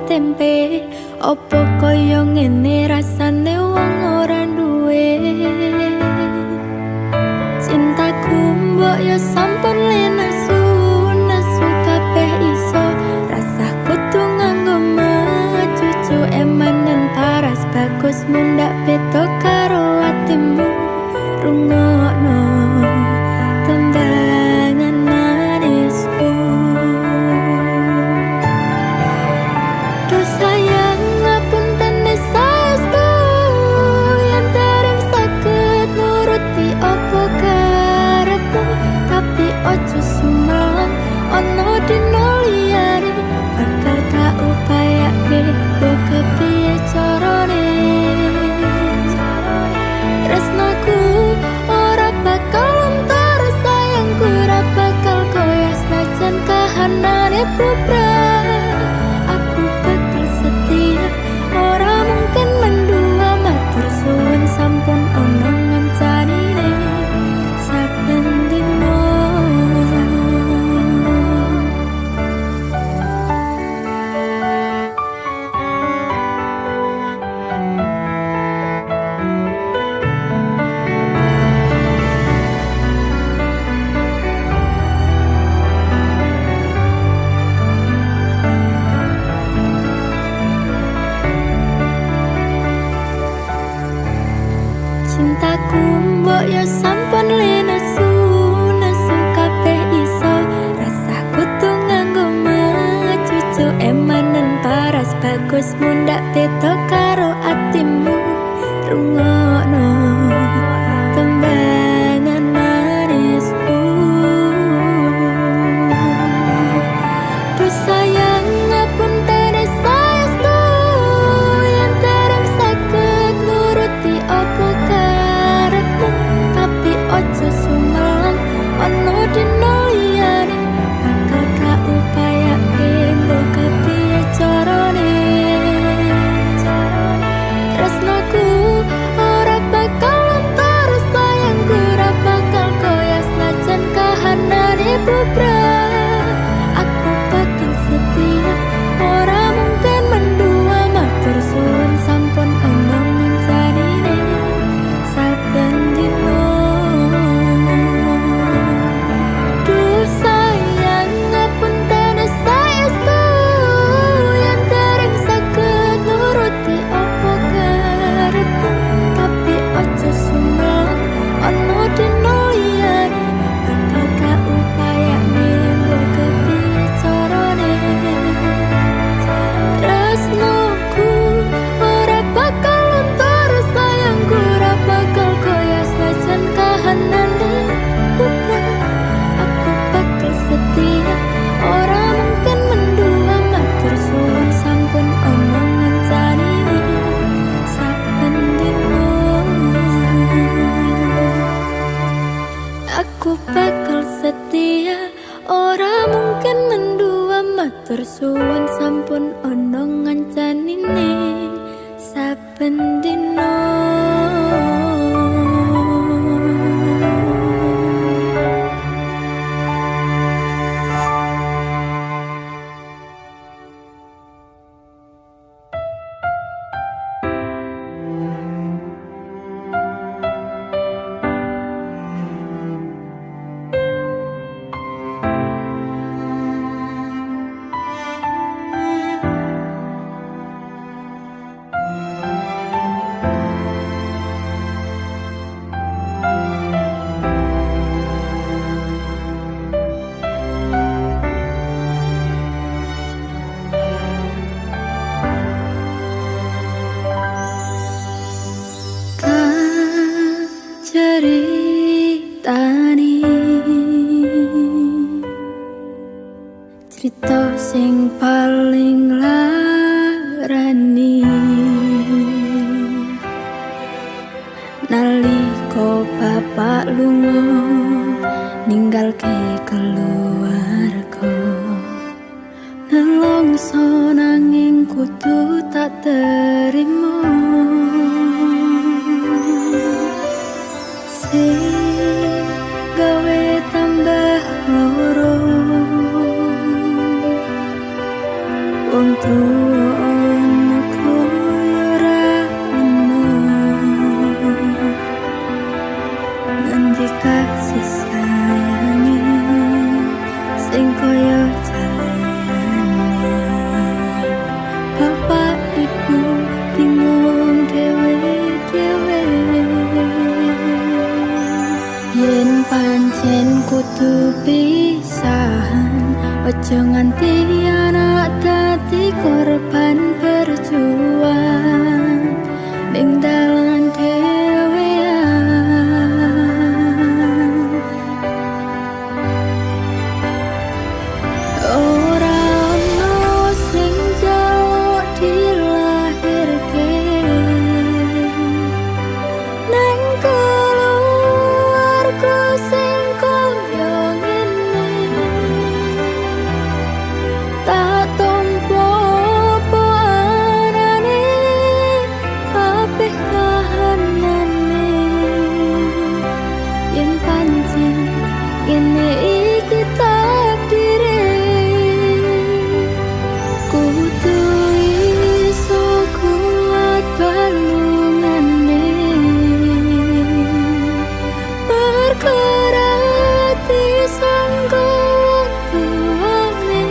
tempe. Opo koyo ngene rasane wong ora duwe. Cintaku mbok yo sampun lenesu, nesu kabeh iso. Rasah kudu nganggo cucu emanen paras bagus mundak beda karo atimu. Rungokno tembangan manisku. Duh sayang ngapunten saestu yen dereng saged nuruti apa karepmu, tapi ojo sumelang ono dino liyane bakal tak upayake mbok kepiye carane. Tresnaku ora bakal lontar, sayangku ora bakal koyo senajan kahanane bubrah. Aku bakal setia, ora mungkin mendua. Matur suwun sampun ono ngancanine saben dino. Cintaku mbok yo sampun lenesu, nesu kabeh iso. Rasah kudu nganggo cucu emanen paras bagus mundak beda karo atimu. Rungokno tembangan manisku. Duh sayang ngapunten saestu yen dereng saged nuruti apa karepmu, tapi ojo sumelang ono dino liyane bakal tak upayake mbok kepiye carane. Tresnaku ora bakal lontar, sayangku ora bakal koyo senajan kahanane bubrah. Aku bakal setia, ora mungkin mendua. Matur suwun sampun ono ngancanine saben dino. Duh sayang ngapunten saestu yen dereng saged nuruti apa karepmu, tapi ojo sumelang ono dino liyane bakal tak upayane mbok kepiye carane. Tresnaku ora bakal lontar, sayangku ora bakal koyo senajan kahanane bubrah. Aku bakal setia, ora mungkin mendua. Matur suwun sampun ono ngancanine saben dino. Aku bakal setia, ora mungkin mendua. Matur suwun sampun ono ngancanine saben dino. Ceritani cerita sing paling larani nalika bapak lunga ninggalke keluarga. Nelongso nanging kudu tak terima. Gawe tambah loro wong tuwa kasih sayangi sing koyo jalane. Bapak ibu bingung dhewe-dhewe, yen pancen kudu pisahan, ojo nganti anak dadi korban perjuangan ning dalan dhewean. Ora ono sing njaluk dilahirke nang keluarga sing koyo ngene. Tak tompo apa anane kabeh kahanane, yen pancen ngene iki takdire. Kudu iso kuat balungane, bergerak disangka waktuane.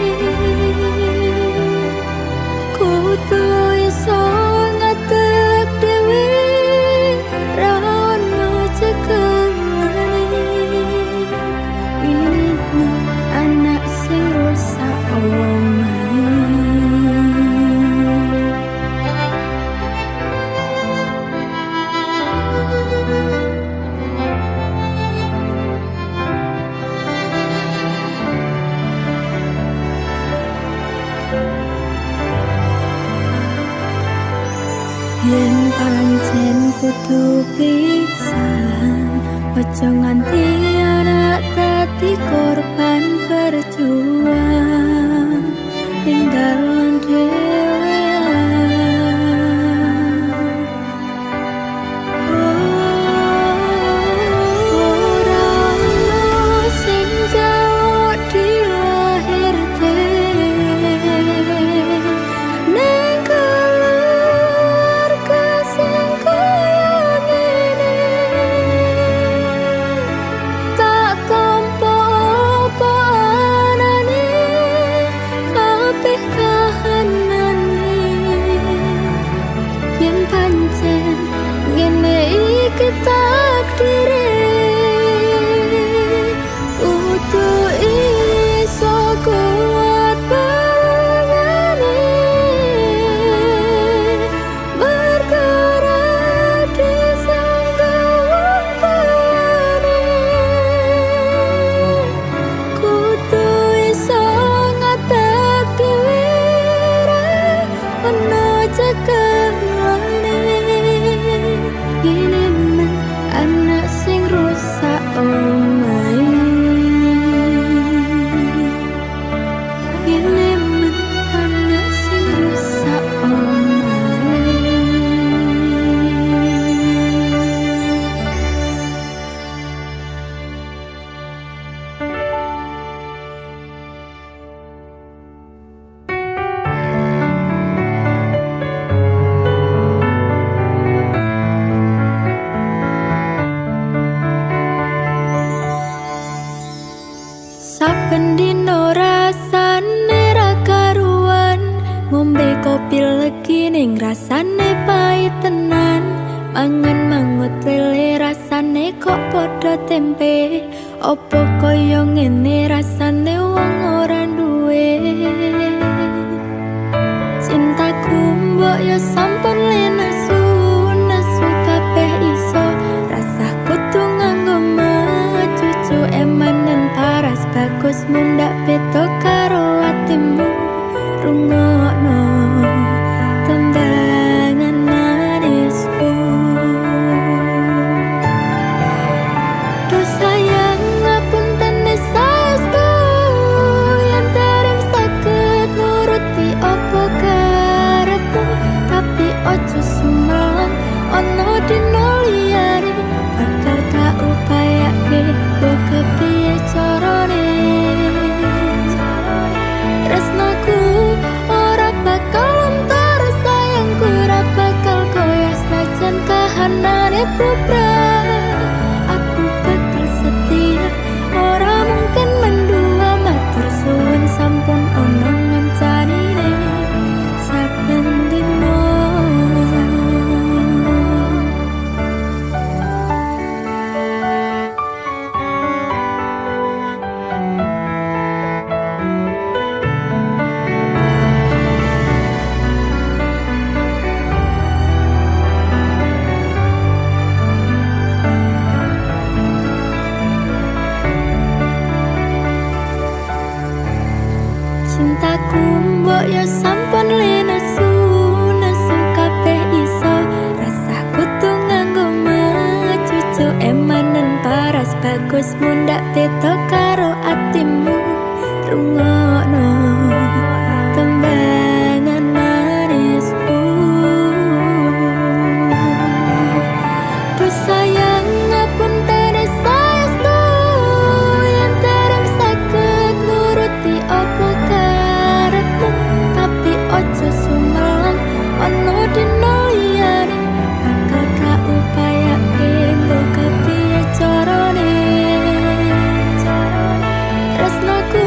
Kudu iso ngadeg dhewe, ra ono cekelane. Ini anak sing rusak omahe. Yen pancen kudu pisahan, ojo nganti anak dadi korban perjuangan ning dalan dhewean. Ora ono sing njaluk dilahirke ning keluarga sing koyo ngene. Tak tompo apa anane kabeh kahanane, yen pancen ngene iki takdire. Kudu iso kuat balungane, bergerak disangka waktuane. Kudu iso ngadeg dhewe, ra ono cekelane. Ini anak sing rusak omahe. Ini anak sing rusak omahe. Saben dino rasane ra karuan, ngombe kopi legi ning rasane pahit tenan. Mangan mangut lele rasane kok padha tempe, opo koyo ngene rasane wong ora duwe. Cintaku mbok yo sampun lenesu, nesu kabeh iso, rasah kudu nganggo cucu emanen paras bagus mundak beda karo atimu. Rungokno tembangan manisku, do sayang ngapunten saestu yen dereng saged nuruti apa karepmu. Tapi ojo sumelang ono dino liyane, bakal tak upayake mbok kepiye carane. Tresnaku ora emanen paras bagus mundak beda karo atimu. Rungokno tembangan manisku, bersayang ngapun tane saestu yang terang sakit nuruti opo karepmu. Tapi ojo sumelang ono dino liyane bakal gak upayake mbok kepiye carane. Tresnaku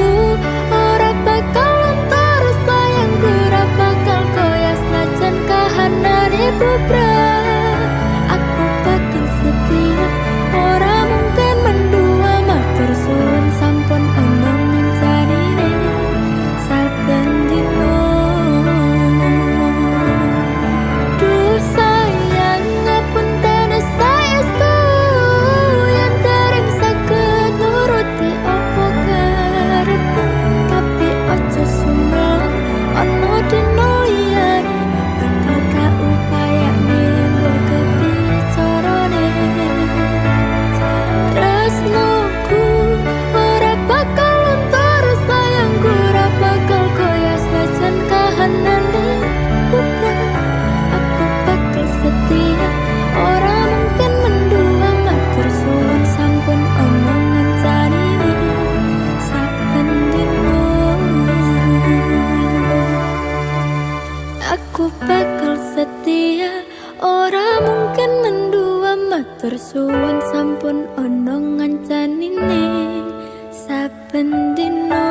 ora bakal terus sayangku ora bakal koyas najan kahanane bubrah. Aku bakal setia ora mungkin mendua matur suwun sampun omongin jarine saben dino. Duh sayang ngapun tane saestu yang dereng saged nuruti opo karepmu. Tapi ojo sumelang ono dino liyane bakal gak upayane mbok kepiye carane. Tresnoku ora bakal luntur sayangku ora bakal koyas najan kahanane bubrah. Aku bakal setia ora mungkin mendua matur suwun sampun omongan jarine saben dino. Aku bakal setia ora mungkin mendua matur suwun sampun ono ngancanine saben dino.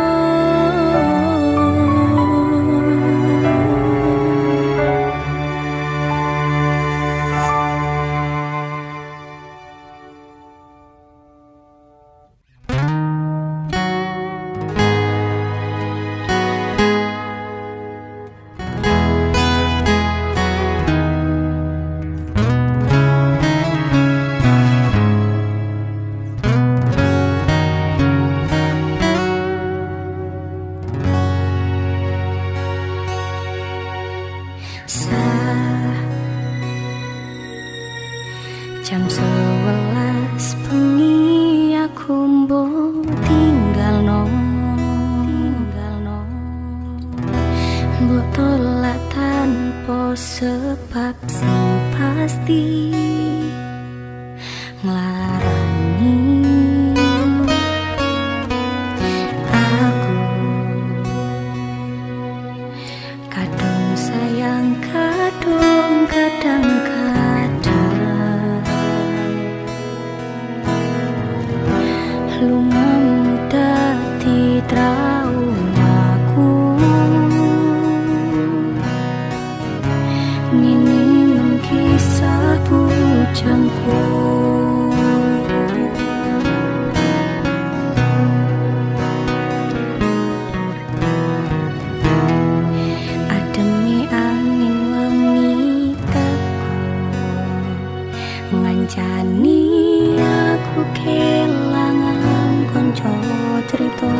Jam 11 bengi aku mbok tinggalno mbok tolak tanpa sebab sing pasti nglarani aku kadung sayang kadung kadang-kadang lumamu dadi traumaku. Minimum kisah bujangku. Ademi angin wengi teko ngancani aku kelangan konco cerita.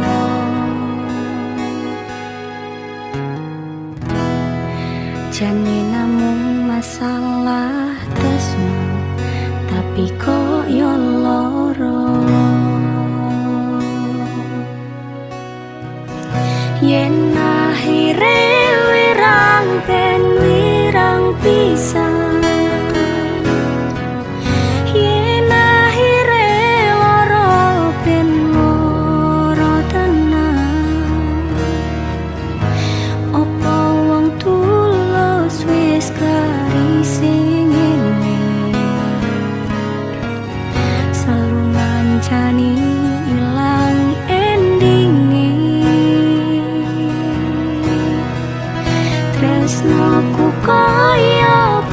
Jane namung masalah tresno tapi kok yo loro. Yen akhire wirang ben wirang pisan, yen akhire loro ben loro tenan. Apa wong tulus wis karising ngene selalu ngancani ilang endinge. Tresnoku kaya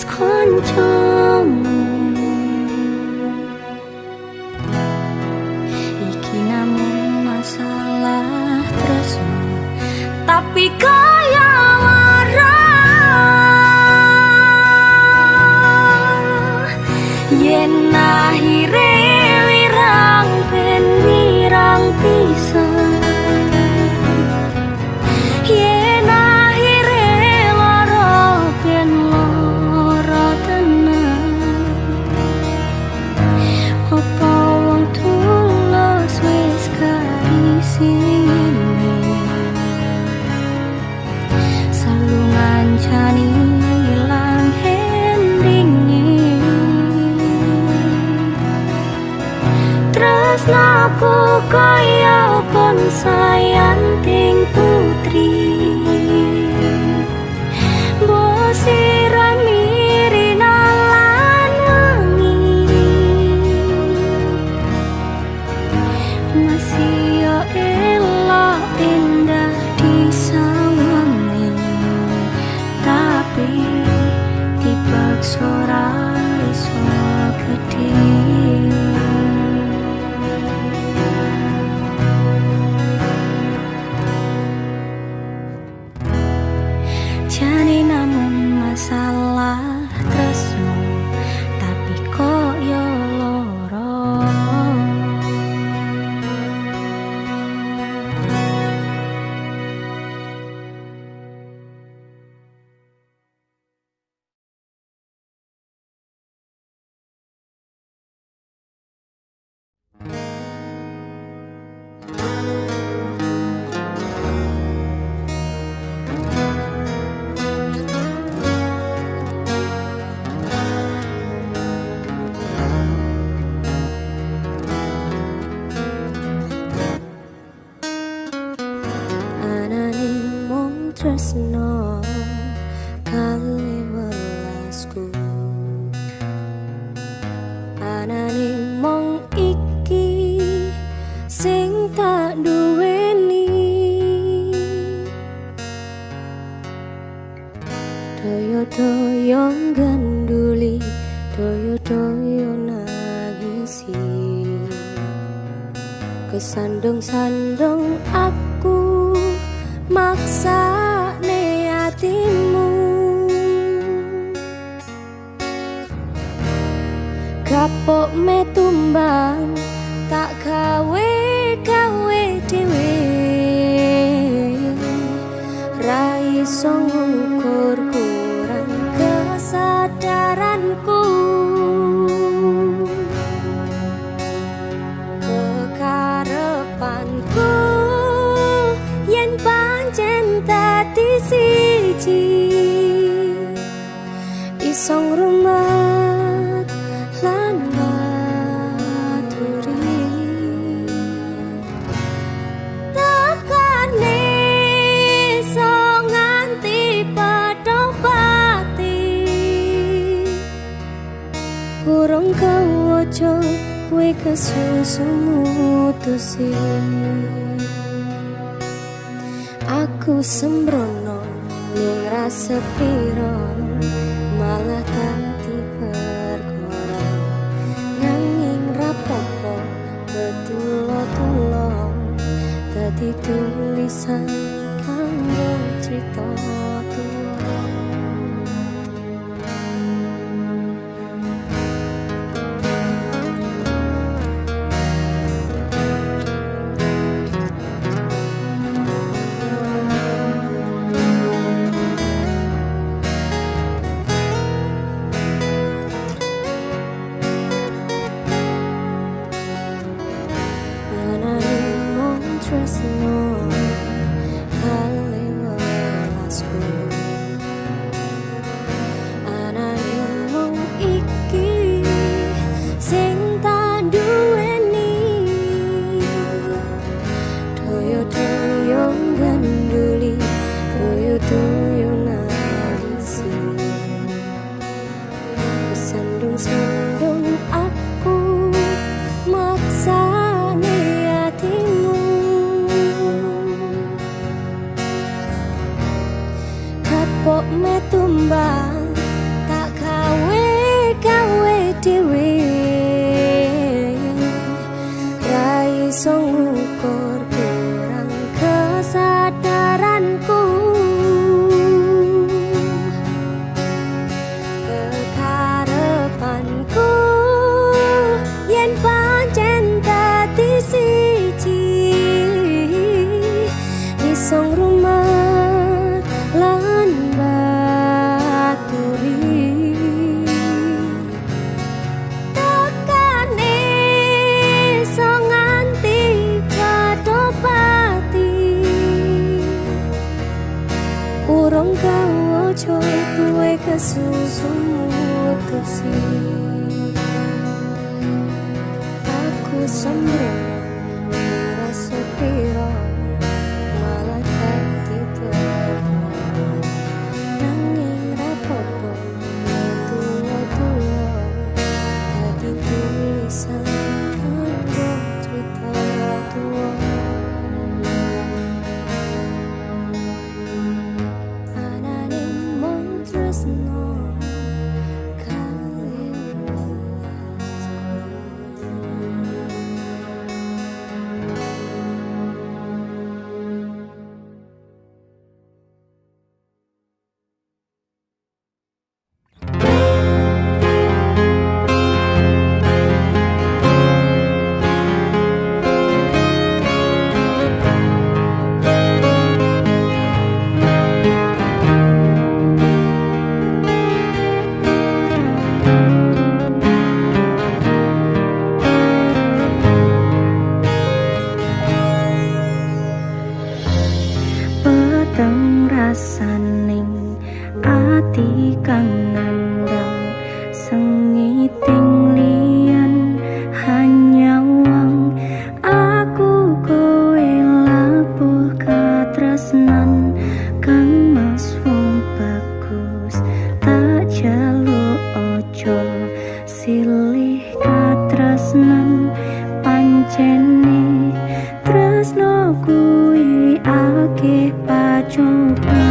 koncomu. Iki namun masalah tresno, tapi kaya lara yen akhire wirang ben wirang pisan. Yen akhire lara ben lara tenan. Apa wong tulus wis karisine selalu ngancani ilang endinge. Tresnaku kaya ponsayanting putri, mbok sirami rinalan wengi, masih yo elok indah disawangi, tapi dipaksa ora iso gedhe. Jane namun masalah tresno, tapi kok yo loro. Anane mung tresno kali welasku, anane mung iki sing tak duweni. Doyo-doyo ganduli, doyo-doyo nangisi, kesandung-sandung aku maksa ne hatimu. Kapok me tumbang tak gawe dhewe, ra iso ngukur kurang kesadaranku. Kekarepanku yen pancen dadi siji, iso ngrumat lan baturi. Tekane iso nganti padha pati, urung kawoco kowe kesusu mutusi. Aku sembrono ning rasa piro, malah dadi perkara. Nanging rapopo betulo-tulo dadi tulisan kanggo crita tuwa. sembrono ora sepiro malah dadi teko nanging rapopo tuwa-tuwa dadi tulisan kanggo cerita tuwa ananing mung tresno rasaning ati kang nandang sengiting liyan hanya wang aku kowe labuh katresnan kang mas wong bagus tak jaluk ojo silih katresnan pancene tresno kuwi akeh pacoba